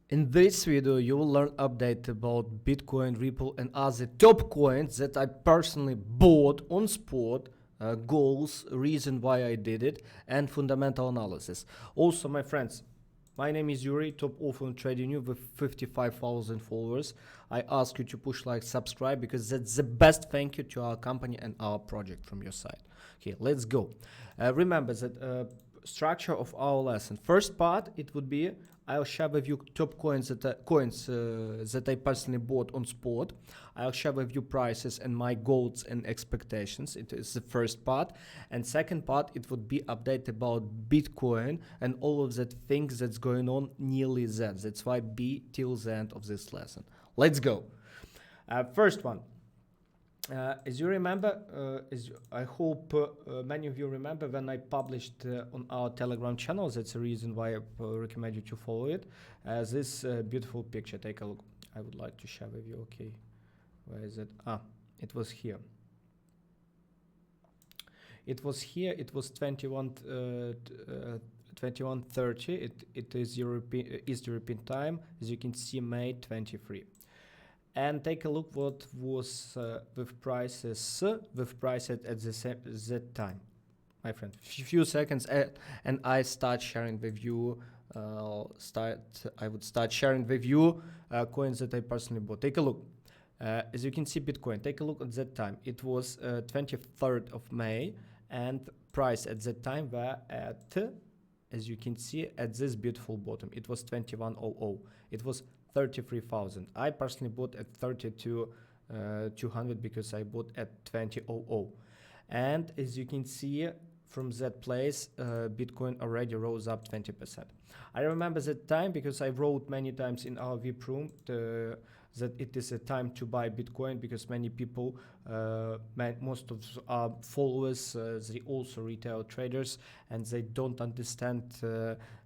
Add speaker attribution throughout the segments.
Speaker 1: In this video, you will learn update about Bitcoin, Ripple, and other top coins that I personally bought on spot, goals, reason why I did it, and fundamental analysis. Also, my friends, my name is Yuri, top offer trading you with 55,000 followers. I ask you to push like, subscribe, because that's the best thank you to our company and our project from your side. Okay, let's go. Remember that structure of our lesson. First part, it would be I'll share with you top coins that I personally bought on spot. I'll share with you prices and my goals and expectations. It is the first part. And second part, it would be update about Bitcoin and all of that things that's going on nearly that. That's why be till the end of this lesson. Let's go. First one. As you remember, I hope many of you remember when I published on our Telegram channel, that's the reason why I recommend you to follow it, this beautiful picture. Take a look. I would like to share with you. Okay, where is it? It was here. It was here. It was 21:30. It is East European time. As you can see, May 23. And take a look what was with prices at the same that time, my friend. Few seconds and I start sharing with you. I would start sharing with you coins that I personally bought. Take a look. As you can see, Bitcoin. Take a look at that time. It was 23rd of May, and price at that time were at, as you can see, at this beautiful bottom. It was 2100. It was 33,000. I personally bought at 32,200 because I bought at 20,000. And as you can see from that place, Bitcoin already rose up 20%. I remember that time because I wrote many times in our VIP room that it is a time to buy Bitcoin, because many people, most of our followers, they also retail traders, and they don't understand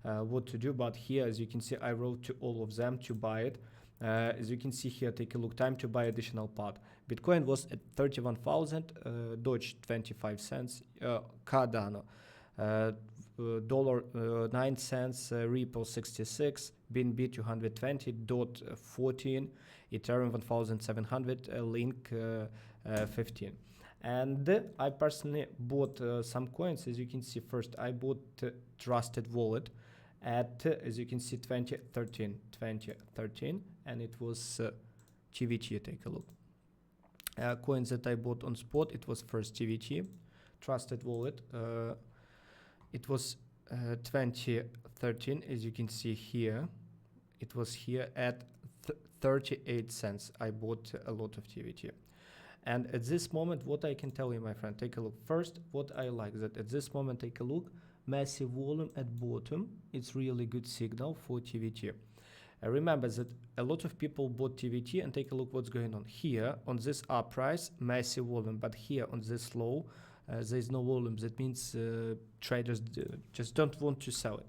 Speaker 1: what to do. But here, as you can see, I wrote to all of them to buy it. As you can see here, take a look, time to buy additional part. Bitcoin was at 31,000, Doge 25 cents, Cardano $9, Ripple 66, BNB 220, DOT 14, Ethereum 1700, Link 15. And I personally bought some coins. As you can see, first I bought Trusted Wallet at, as you can see, 2013, and it was TVT. Take a look. Coins that I bought on spot, it was first TVT, Trusted Wallet. It was 2013, as you can see here. It was here at 38 cents. I bought a lot of TVT. And at this moment, what I can tell you, my friend, take a look. First, what I like that at this moment, take a look, massive volume at bottom. It's really good signal for TVT. Remember that a lot of people bought TVT, and take a look what's going on here on this up price, massive volume, but here on this low, there is no volume. That means traders just don't want to sell it.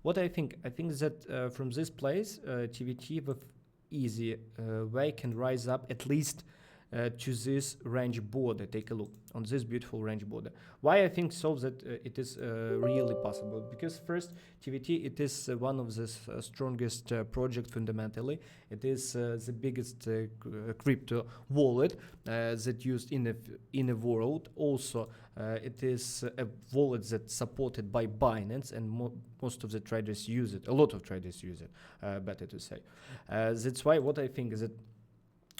Speaker 1: What I think that from this place, TVT with easy way can rise up at least to this range border. Take a look on this beautiful range border. Why I think so that it is really possible? Because first, TVT, it is one of the strongest project fundamentally. It is the biggest crypto wallet that used in the world. Also, it is a wallet that's supported by Binance, and most of the traders use it. A lot of traders use it, better to say. That's why what I think is that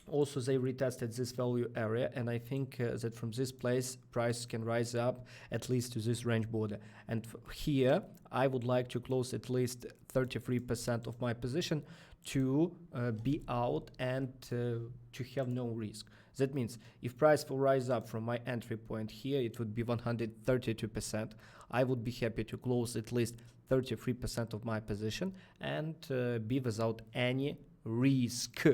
Speaker 1: also they retested this value area, and I think that from this place price can rise up at least to this range border. And here I would like to close at least 33% of my position to be out and to have no risk. That means if price will rise up from my entry point here, it would be 132%. I would be happy to close at least 33% of my position and be without any risk.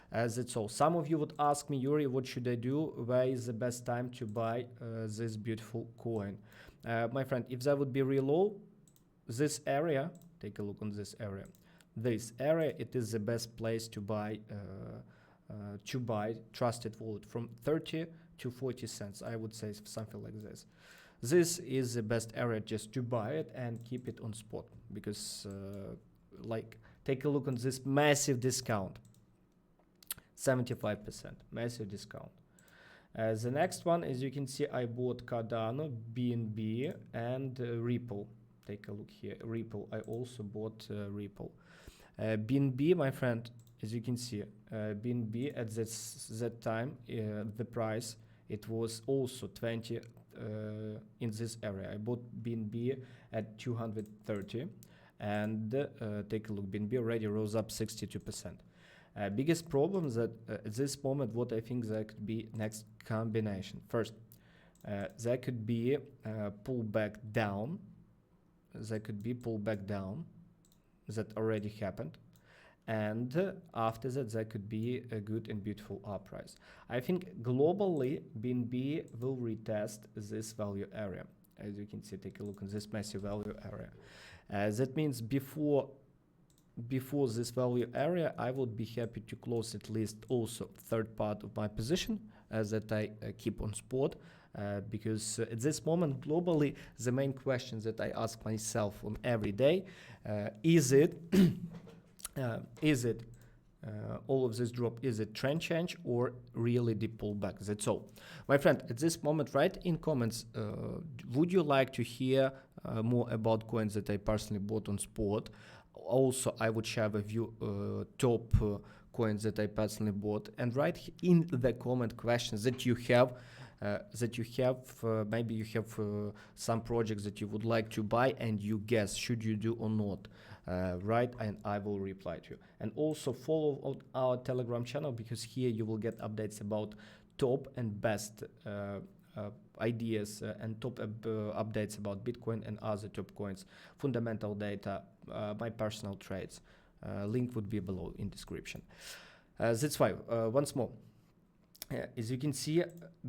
Speaker 1: That's all. Some of you would ask me, Yuri, what should I do? Where is the best time to buy this beautiful coin? My friend, if that would be real low, this area, take a look on this area. This area, it is the best place to buy Trusted Wallet from 30 to 40 cents. I would say something like this. This is the best area just to buy it and keep it on spot, because like Take a look on this massive discount. 75%, massive discount. The next one, as you can see, I bought Cardano, BNB, and Ripple. Take a look here. Ripple, I also bought Ripple. BNB, my friend, as you can see, BNB at that time, the price, it was also 20 in this area. I bought BNB at 230, and take a look, BNB already rose up 62%. Biggest problem that at this moment, what I think there could be next combination. First, there could be pullback down. There could be pullback down. That already happened. And after that, there could be a good and beautiful uprise. I think globally, BNB will retest this value area. As you can see, take a look at this massive value area. That means before this value area, I would be happy to close at least also third part of my position that I keep on spot, because at this moment globally, the main question that I ask myself on every day, is it all of this drop, is it trend change or really deep pullback? That's all. My friend, at this moment, write in comments, would you like to hear more about coins that I personally bought on spot? Also, I would share with you top coins that I personally bought, and write in the comment questions that you have. Maybe you have some projects that you would like to buy and you guess should you do or not. Right, and I will reply to you. And also follow our Telegram channel, because here you will get updates about top and best ideas and top updates about Bitcoin and other top coins, fundamental data, my personal trades. Link would be below in description. That's why, once more, as you can see,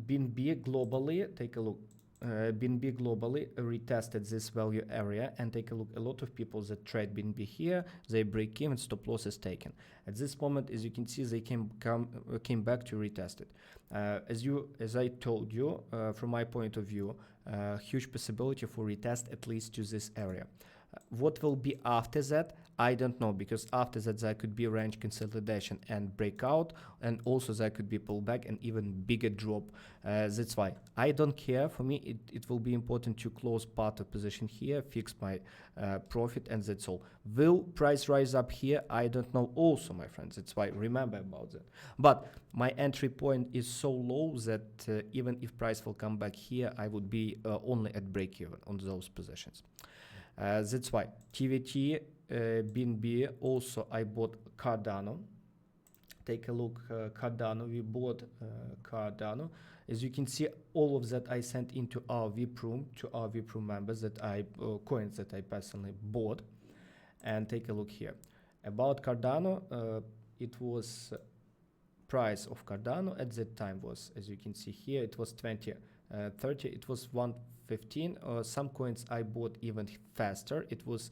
Speaker 1: BNB globally, take a look. BNB globally retested this value area, and take a look, a lot of people that trade BNB here, they break even, stop loss is taken. At this moment, as you can see, they came back to retest it. As I told you, from my point of view, huge possibility for retest at least to this area. What will be after that? I don't know, because after that there could be range consolidation and breakout, and also there could be pullback and even bigger drop. That's why I don't care. For me, it will be important to close part of position here, fix my profit, and that's all. Will price rise up here? I don't know also, my friends. That's why remember about that. But my entry point is so low that even if price will come back here, I would be only at break even on those positions. That's why TVT, BNB, also I bought Cardano. Take a look, Cardano, we bought Cardano. As you can see, all of that I sent into our VIP room, to our VIP room members, that coins that I personally bought. And take a look here. About Cardano, it was price of Cardano at that time was, as you can see here, it was 20, 30, it was 115. Some coins I bought even faster. It was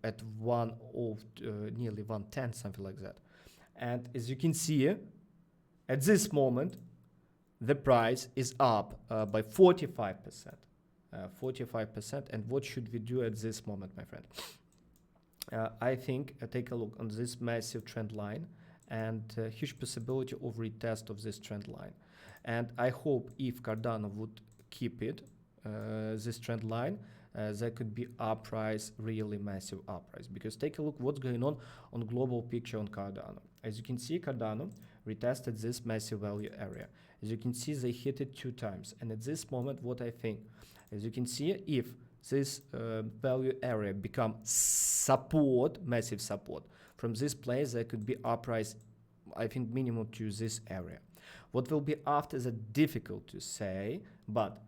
Speaker 1: at nearly 110, something like that. And as you can see, at this moment, the price is up by 45%. 45%. And what should we do at this moment, my friend? I think take a look on this massive trend line, and huge possibility of retest of this trend line. And I hope if Cardano would keep it, this trend line, there could be uprise, really massive uprise. Because take a look what's going on global picture on Cardano. As you can see, Cardano retested this massive value area. As you can see, they hit it 2 times. And at this moment, what I think, as you can see, if this value area become support, massive support, from this place, there could be uprise, I think, minimum to this area. What will be after that, difficult to say, but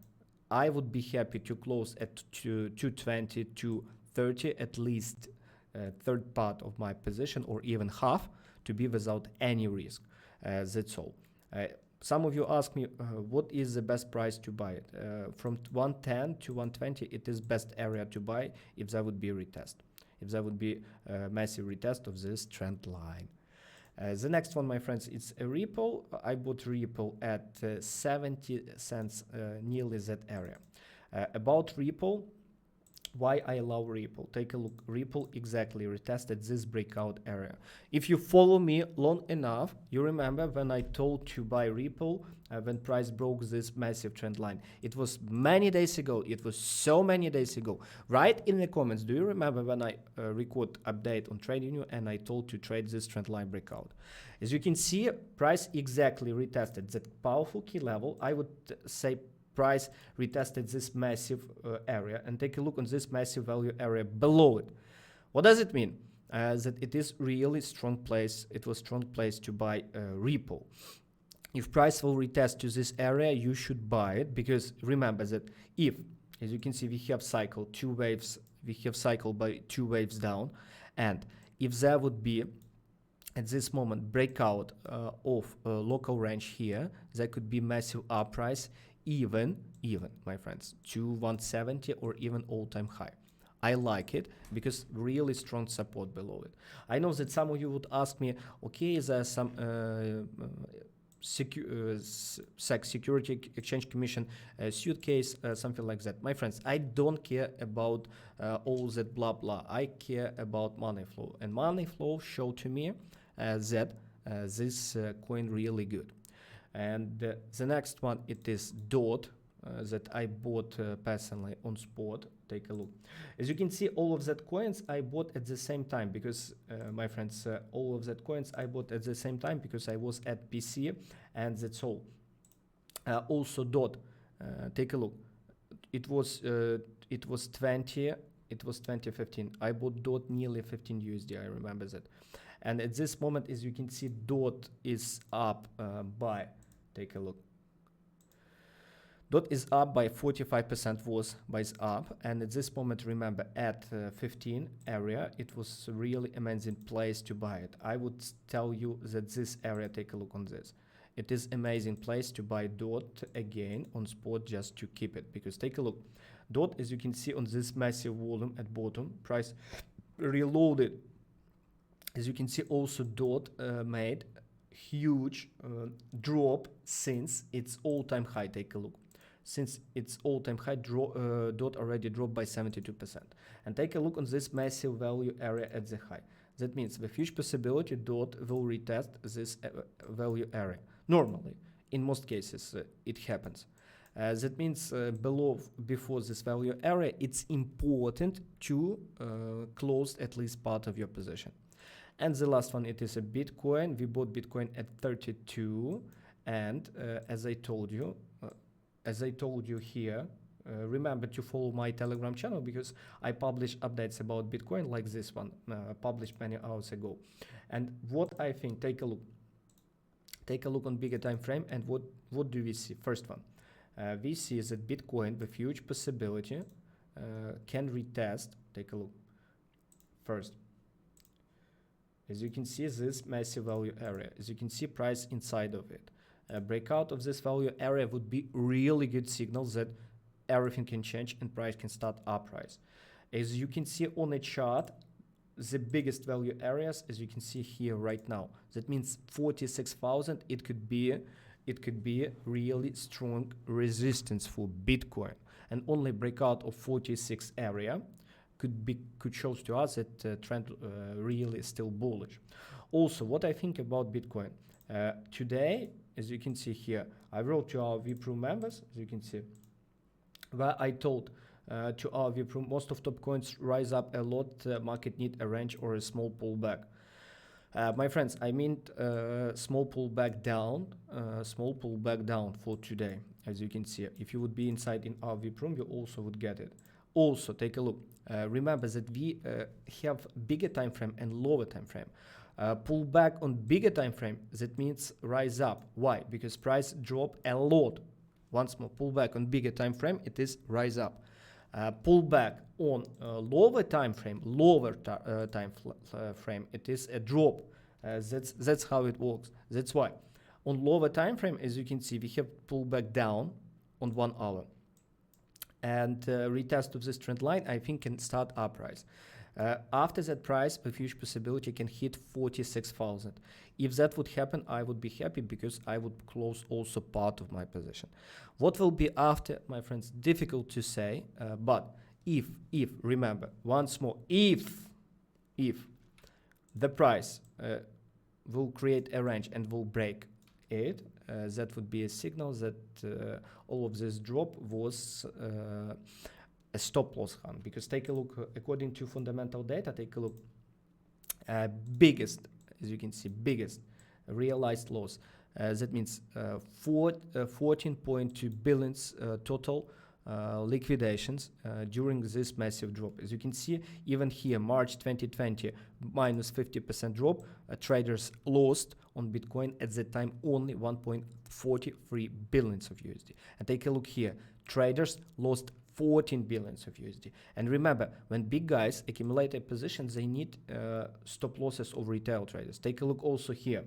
Speaker 1: I would be happy to close at 220, 230, at least third part of my position, or even half, to be without any risk. That's all. Some of you ask me, what is the best price to buy it? From 110 to 120, it is best area to buy if there would be a retest. If there would be a massive retest of this trend line. The next one, my friends, it's a Ripple. I bought Ripple at 70 cents, nearly that area. About Ripple, why I love Ripple. Take a look. Ripple exactly retested this breakout area. If you follow me long enough, you remember when I told to buy Ripple when price broke this massive trend line. It was many days ago. It was so many days ago. Write in the comments. Do you remember when I record update on TradingView and I told to trade this trend line breakout? As you can see, price exactly retested that powerful key level. I would say price retested this massive area, and take a look on this massive value area below it. What does it mean? That it is really strong place. It was strong place to buy Ripple. If price will retest to this area, you should buy it, because remember that if, as you can see, we have cycled two waves, we have cycled by two waves down, and if there would be at this moment breakout of local range here, there could be massive up price, even my friends, to 170 or even all-time high. I like it because really strong support below it. I know that some of you would ask me, okay, is there some SEC, Security Exchange Commission suit case, something like that. My friends, I don't care about all that blah blah. I care about money flow, and money flow show to me that this coin really good. And the next one, it is DOT that I bought personally on spot. Take a look. As you can see, all of that coins I bought at the same time because, my friends, all of that coins I bought at the same time because I was at PC, and that's all. Also DOT, take a look. It was 2015. I bought DOT nearly 15 USD. I remember that. And at this moment, as you can see, DOT is up by, take a look. DOT is up by 45%, was up, and at this moment, remember, at 15 area, it was really amazing place to buy it. I would tell you that this area, take a look on this. It is amazing place to buy DOT again on spot, just to keep it, because take a look. DOT, as you can see on this massive volume at bottom, price reloaded. As you can see, also DOT made huge drop since its all-time high. Take a look. Since its all-time high, DOT already dropped by 72%. And take a look on this massive value area at the high. That means the huge possibility DOT will retest this value area. Normally, in most cases, it happens. That means before this value area, it's important to close at least part of your position. And the last one, it is a Bitcoin. We bought Bitcoin at 32, and as I told you here, remember to follow my Telegram channel, because I publish updates about Bitcoin like this one, published many hours ago. And what I think, take a look on bigger time frame, and what do we see? First one, we see that Bitcoin with huge possibility can retest. Take a look first. As you can see, this massive value area, as you can see, price inside of it. A breakout of this value area would be really good signal that everything can change and price can start uprise. As you can see on a chart, the biggest value areas, as you can see here right now, that means 46,000. It could be really strong resistance for Bitcoin, and only breakout of 46 area could show to us that trend really is still bullish. Also, what I think about Bitcoin today, as you can see here, I wrote to our VPRO members, as you can see, where I told to our VPRO, most of top coins rise up a lot, market need a range or a small pullback. My friends, I mean small pullback down for today. As you can see, if you would be inside in our VPRO, you also would get it. Also, take a look. Remember that we have bigger time frame and lower time frame. Pull back on bigger time frame, that means rise up. Why? Because price drop a lot. Once more, pull back on bigger time frame, it is rise up. Pull back on lower time frame, it is a drop. That's how it works. That's why on lower time frame, as you can see, we have pull back down on 1 hour. And retest of this trend line, I think, can start uprise. After that, price with huge possibility can hit 46,000. If that would happen, I would be happy, because I would close also part of my position. What will be after, my friends, difficult to say, but remember, once more, if the price will create a range and will break it, that would be a signal that all of this drop was a stop loss hunt. Because take a look, according to fundamental data, take a look, biggest, as you can see, biggest realized loss. That means 14.2 billions total liquidations during this massive drop. As you can see, even here, March 2020, minus 50% drop, traders lost on Bitcoin at that time only 1.43 billions of USD. And take a look here, traders lost 14 billions of USD. And remember, when big guys accumulate a position, they need stop losses of retail traders. Take a look also here.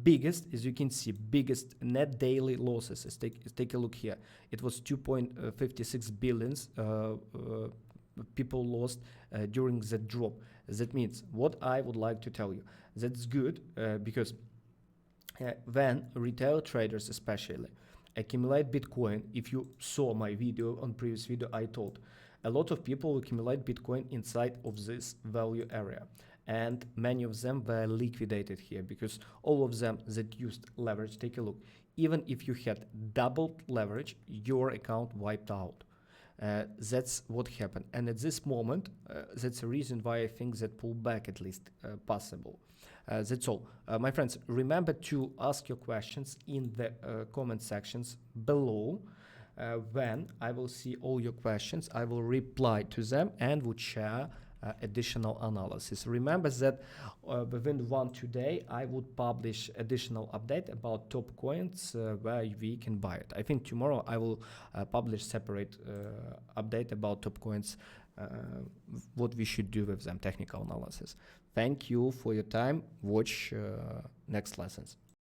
Speaker 1: Biggest, as you can see, biggest net daily losses. Take a look here. It was 2.56 billions people lost during the drop. That means what I would like to tell you. That's good because when retail traders especially accumulate Bitcoin, if you saw my video on previous video, I told a lot of people accumulate Bitcoin inside of this value area. And many of them were liquidated here because all of them that used leverage, take a look, even if you had doubled leverage, your account wiped out. That's what happened. And at this moment, that's the reason why I think that pullback at least possible. That's all. My friends, remember to ask your questions in the comment sections below. When I will see all your questions, I will reply to them and would share additional analysis. Remember that within 2 days I would publish additional update about top coins where we can buy it. I think tomorrow I will publish separate update about top coins, what we should do with them, technical analysis. Thank you for your time. Watch next lessons.